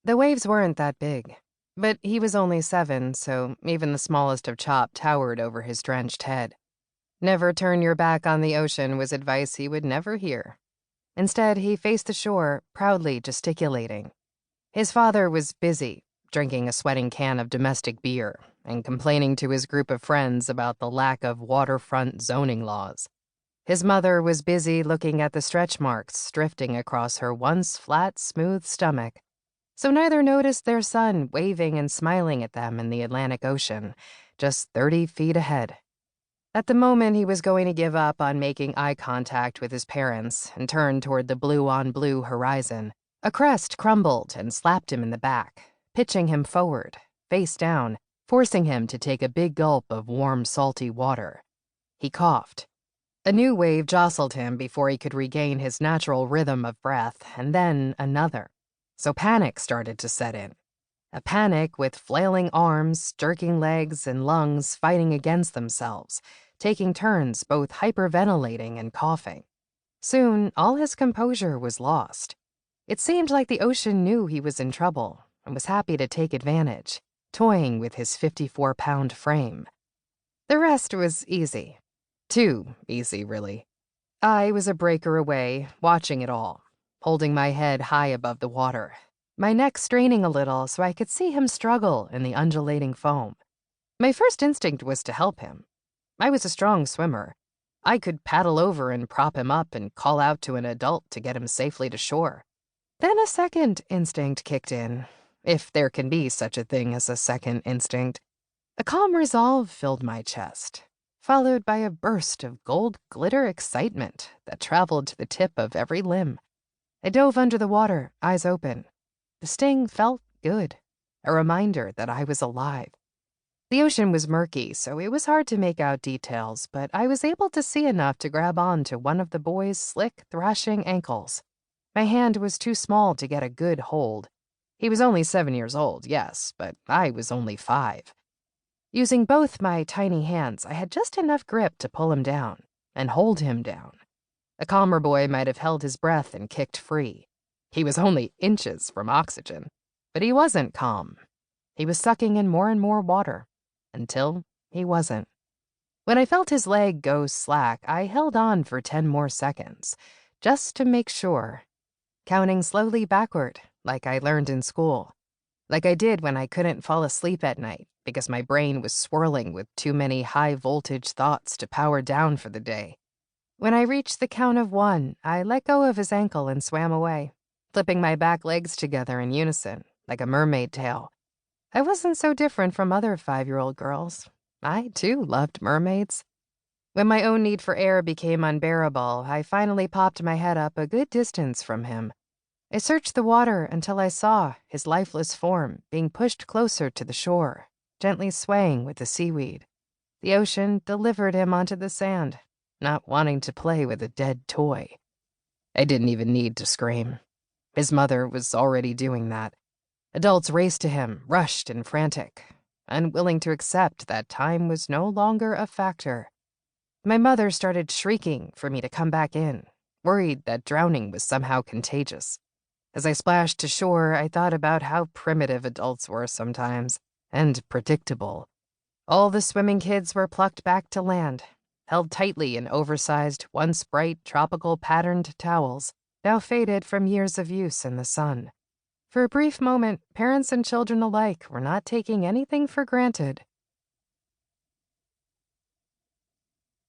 The waves weren't that big, but he was only 7, so even the smallest of chop towered over his drenched head. Never turn your back on the ocean was advice he would never hear. Instead, he faced the shore, proudly gesticulating. His father was busy, drinking a sweating can of domestic beer and complaining to his group of friends about the lack of waterfront zoning laws. His mother was busy looking at the stretch marks drifting across her once flat, smooth stomach. So neither noticed their son waving and smiling at them in the Atlantic Ocean, just 30 feet ahead. At the moment, he was going to give up on making eye contact with his parents and turn toward the blue-on-blue horizon. A crest crumbled and slapped him in the back, pitching him forward, face down, forcing him to take a big gulp of warm, salty water. He coughed. A new wave jostled him before he could regain his natural rhythm of breath, and then another. So panic started to set in. A panic with flailing arms, jerking legs, and lungs fighting against themselves, taking turns both hyperventilating and coughing. Soon, all his composure was lost. It seemed like the ocean knew he was in trouble and was happy to take advantage, toying with his 54-pound frame. The rest was easy. Too easy, really. I was a breaker away, watching it all, holding my head high above the water, my neck straining a little so I could see him struggle in the undulating foam. My first instinct was to help him. I was a strong swimmer. I could paddle over and prop him up and call out to an adult to get him safely to shore. Then a second instinct kicked in, if there can be such a thing as a second instinct. A calm resolve filled my chest, followed by a burst of gold glitter excitement that traveled to the tip of every limb. I dove under the water, eyes open. The sting felt good, a reminder that I was alive. The ocean was murky, so it was hard to make out details, but I was able to see enough to grab on to one of the boy's slick, thrashing ankles. My hand was too small to get a good hold. He was only 7 years old, yes, but I was only 5. Using both my tiny hands, I had just enough grip to pull him down and hold him down. A calmer boy might have held his breath and kicked free. He was only inches from oxygen, but he wasn't calm. He was sucking in more and more water, until he wasn't. When I felt his leg go slack, I held on for 10 more seconds, just to make sure, counting slowly backward, like I learned in school, like I did when I couldn't fall asleep at night because my brain was swirling with too many high-voltage thoughts to power down for the day. When I reached the count of 1, I let go of his ankle and swam away, flipping my back legs together in unison, like a mermaid tail. I wasn't so different from other 5-year-old girls. I, too, loved mermaids. When my own need for air became unbearable, I finally popped my head up a good distance from him. I searched the water until I saw his lifeless form being pushed closer to the shore, gently swaying with the seaweed. The ocean delivered him onto the sand, not wanting to play with a dead toy. I didn't even need to scream. His mother was already doing that. Adults raced to him, rushed and frantic, unwilling to accept that time was no longer a factor. My mother started shrieking for me to come back in, worried that drowning was somehow contagious. As I splashed to shore, I thought about how primitive adults were sometimes, and predictable. All the swimming kids were plucked back to land, held tightly in oversized, once bright, tropical patterned towels, now faded from years of use in the sun. For a brief moment, parents and children alike were not taking anything for granted.